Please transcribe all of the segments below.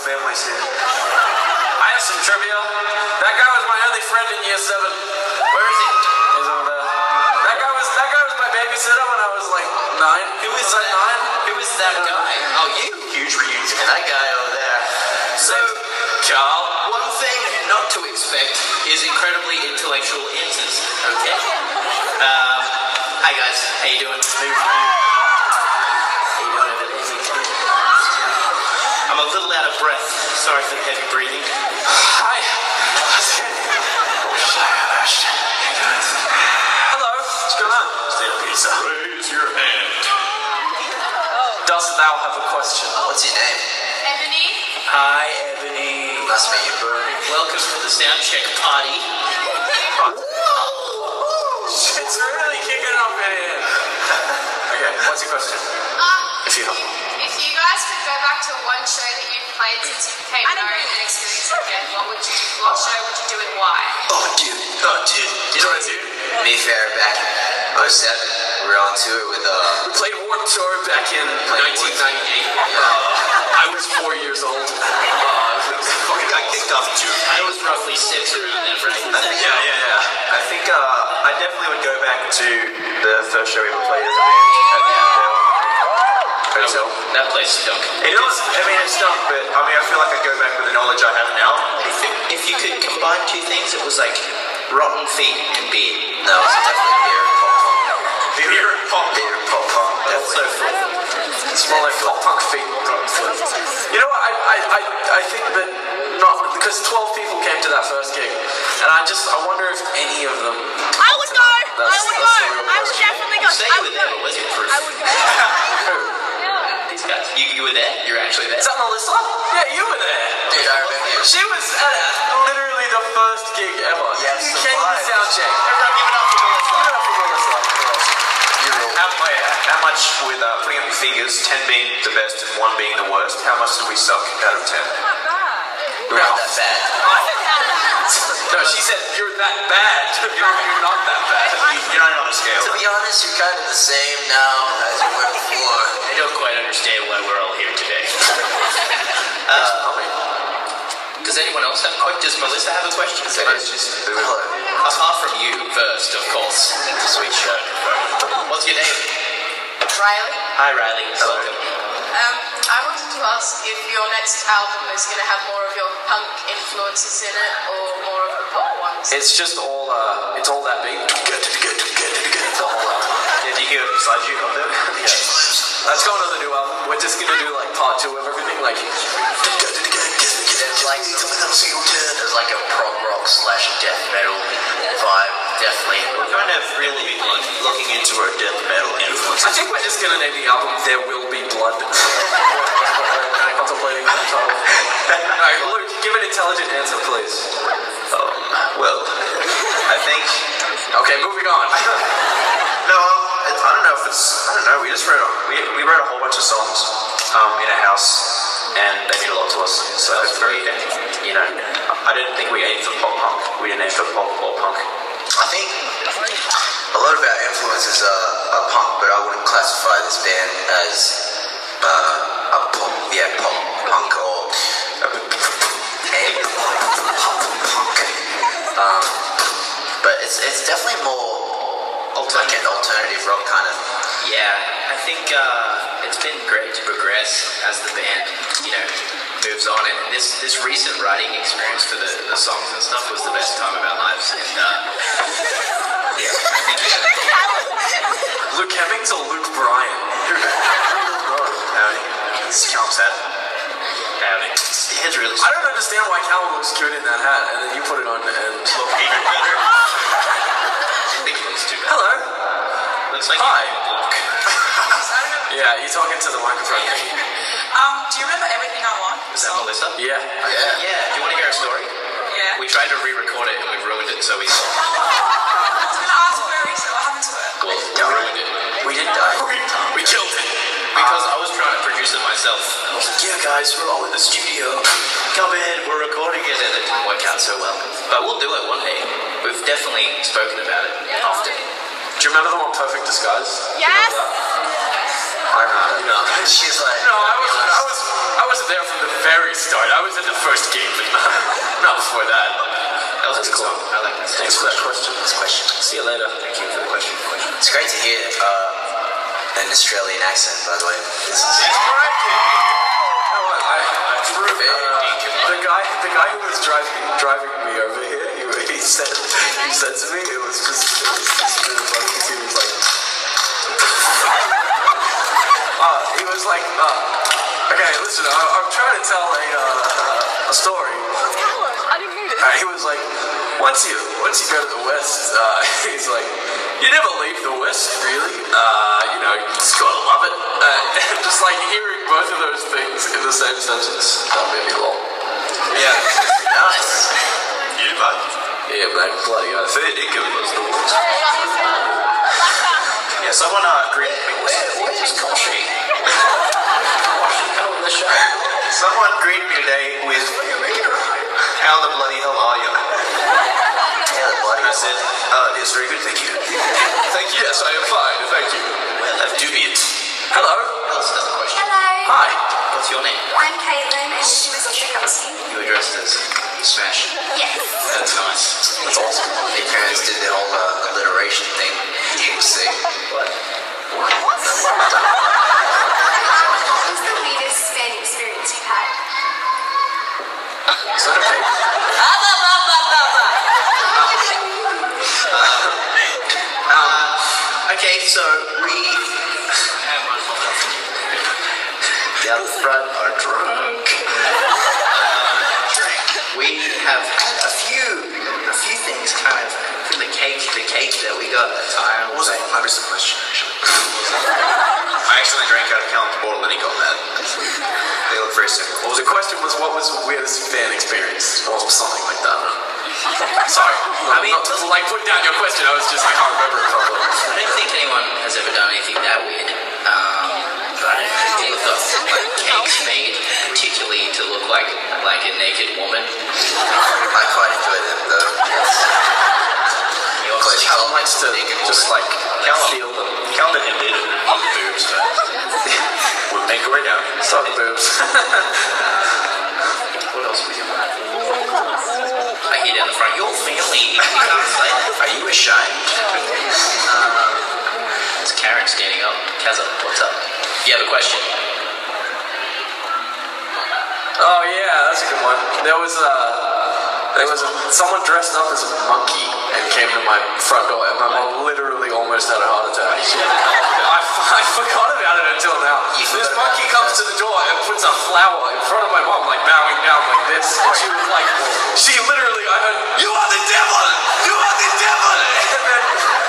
family's here. I have some trivia. That guy was my only friend in year 7. Where is he? He's over there. That guy was my babysitter when I was like 9. Who is was that? 9? Who is that guy? Oh, you? Huge reunion. And that guy over there. So, Carl. one thing not to expect is incredibly intellectual answers. Okay. Hi guys. How you doing? How you doing over there? I'm a little out of breath. Sorry for the heavy breathing. Hi. Hello. What's going on? Pizza. Raise your hand. Dost thou have a question? What's your name? Ebony? Hi, Ebony. Nice to meet you, Bernie. Welcome to the sound check party. Shit's really kicking up in here. Okay, what's your question? If you have. If you guys could go back to one show that you've played since you became known and experience it again, what show would you do and why? Oh, dude. You know what, dude? Me Fair back in 07. We were on tour with, We played Warped Tour back in 1998. I was 4 years old. fucking got kicked off June. I was roughly 6 around then, right? Yeah. I think, I definitely would go back to the first show we ever played as a band at the Hotel. That place stunk. It was, I mean, it stunk, but I mean, I feel like I go back with the knowledge I have now. If you could combine two things, it was like rotten feet and beer. No, it's definitely beer and pop punk. Beer and pop punk. That's so full. It's more like pop punk feet. You know what? I think that not because 12 people came to that first gig, and I wonder if any of them. I would go. That's the real I would question. definitely go. Say I you would were there, go. but was it proof? I would go. These guys. You were there? You were actually there? Is that Melissa? Yeah, you were there. Dude, I remember you. She was at literally the first gig ever. Yes, You the came to vibes. soundcheck. Everyone give it up for Melissa. Give it up for Melissa. How much with putting up the figures, 10 being the best and 1 being the worst, how much did we suck out of 10? We're not that bad. No, she said you're that bad. You're not that bad. You're not on a scale. To be honest, you're kind of the same now as you were before. I don't quite understand why we're all here today. Does anyone else have a question? Does Melissa have a question? Apart from you first, of course. Sweet shirt. What's your name? Riley? Hi, Riley. Welcome. I wanted to ask if your next album is going to have more of your punk influences in it or more of the pop ones. It's just all, it's all that beat. It's all Did you hear it beside you up there? That's going on the new album. We're just gonna do like part 2 of everything. Like, There's like a prog rock / death metal vibe, definitely. We're kind of really looking into our death metal influence. I think we're just gonna name the album "There Will Be Blood." Contemplating the title. Alright, Luke, give an intelligent answer, please. Well, I think. Okay, moving on. No, I don't know if it's. I don't know. We just wrote. We wrote a whole bunch of songs in a house, and they mean a lot to us. So hopefully, you know, I didn't think we aimed for pop punk. We didn't aim for pop or punk. I think a lot of our influences are punk, but I wouldn't classify this band as a pop punk or punk. But it's definitely more like an alternative rock kind of. Yeah, I think it's been great to progress as the band, you know, moves on. And this recent writing experience for the songs and stuff was the best time of our lives. And yeah, I think Luke Hemmings or Luke Bryan? Howdy. It's Callum's hat. Howdy. The head's really. I don't understand why Callum looks good in that hat, and then you put it on and look even better. I think it looks too bad. hello. Looks like Hi. Look. Yeah, you talking to the microphone thing. Do you remember Everything I Want? Is that Melissa? Yeah. Yeah. Do you want to hear a story? Yeah. We tried to re-record it and we ruined it, so we. I was going to ask where is it? What happened to it? Well, we ruined it. We didn't die. We killed it. Because I was trying to produce it myself. I was like, yeah guys, we're all in the studio. Come in, we're recording it, and it didn't work out so well. But we'll do it one day. We've definitely spoken about it often. Do you remember the one Perfect Disguise? Do you Yes. remember that? I remember. No. She's like, No, I wasn't there from the very start. I was at the first game, but not before that. That was a good cool. song. I like that. Thanks for that question. This question. See you later. Thank you for the question. It's great to hear an Australian accent, by the way. This is The guy who was driving me over here, he said to me, it was just really funny because he was like, okay, listen, I'm trying to tell a story. He was like, once you go to the West, he's like, you never leave the West, really. You just gotta love it. And just like hearing both of those things in the same sentence, that made me laugh. Yeah. nice. You, mate. Yeah, man, bloody hell. Fair dinkum was the worst. Yeah, someone greeted me. Where's Koshi? Someone greeted me today with, how the bloody hell are you? I said, yes, very good, thank you. Thank you, yes, I am fine, thank you. Well, have dubious. Hello. Alice has a question. Hello. Hi. What's your name? I'm Caitlin and she was also Kelsey. You were dressed as Smash. Yes. That's nice. That's awesome. Their parents did the whole alliteration thing. You can see. What? What was the weirdest fan experience you've had? Is that okay? Okay, so we down the front are drunk. We have had a few things kind of from the cake that we got at the time. What was it? I missed the question, actually. I accidentally drank out of Callan's bottle and he got mad. They look very simple. Well, the question was, what was the weirdest fan experience, or something like that. Sorry, I mean, not to put down your question. I can't remember it properly. I don't think anyone has ever done anything that weird. But we've got cakes made particularly to look like a naked woman. I quite enjoy them, though. You obviously Callum likes to just like feel them. Callan didn't need it. On the boobs, but we'll make it right now. Suck boobs. What else we do? I hear down the front, your family. You can't say that. Are you ashamed? It's Karen standing up. Kazza, what's up? You have a question? Oh yeah, that's a good one. There was someone dressed up as a monkey and came to my front door, and my mom literally almost had a heart attack. I forgot about it until now. This monkey comes to the door and puts a flower in front of my mom, like bowing down like this, and she literally, I heard, "You are the devil! You are the devil!"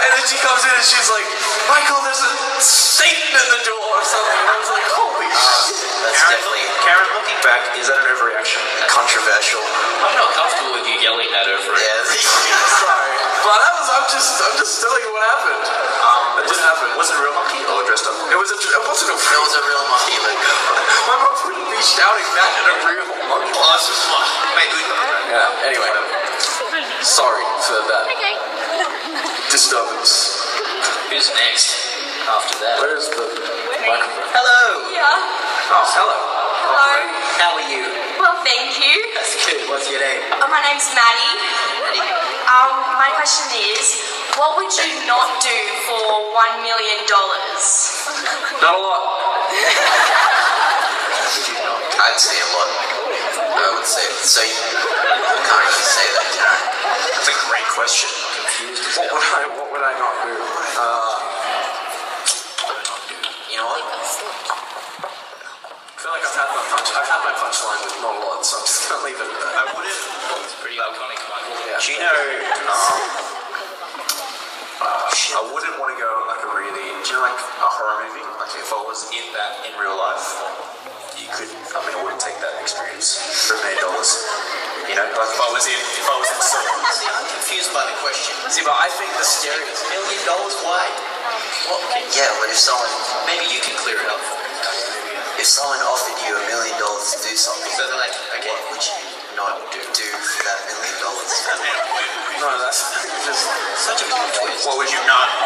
And then she comes in and she's like, "Michael, there's a Satan in the door or something." And I was like, "Holy shit!" That's definitely Karen, looking back, is that an overreaction? controversial. I'm not comfortable with you yelling that over it. Yeah. Sorry, but I'm just telling you what happened. That didn't happen. Was it a real monkey or dressed up? It wasn't a It was a real monkey, but My mom wouldn't be shouting that at a real monkey. Well, that's just fun. Mate, we got that. Yeah. Anyway, sorry for that disturbance. Who's next after that? Where's the microphone? Hello! Yeah. Oh, hello. Hello. How are you? Well, thank you. That's good. What's your name? My name's Maddie. My question is, what would you not do for $1 million? Not a lot. I'd say a lot. I would say. So you can't even say that, you know? That's a great question. I'm confused. What would I not do? You know what? I feel like I've had my punchline with not a lot, so I'm just gonna leave it at that. I wouldn't. It's pretty iconic, Michael. Yeah. Do you know? I wouldn't want to go on like a really. Do you know like a horror movie? Like if I was in that in real life, you could. I mean, I wouldn't take that experience for $1 million. You know, like if I was in Silver. See, I'm confused by the question. See, but I think the scariest. $1 million? Why? What? Yeah, but if someone Maybe you can clear it up for me. offered you $1 million to do something, So they're like, okay. what would you not do for that $1 million? No, that's just. Such a big twist. What would you not do?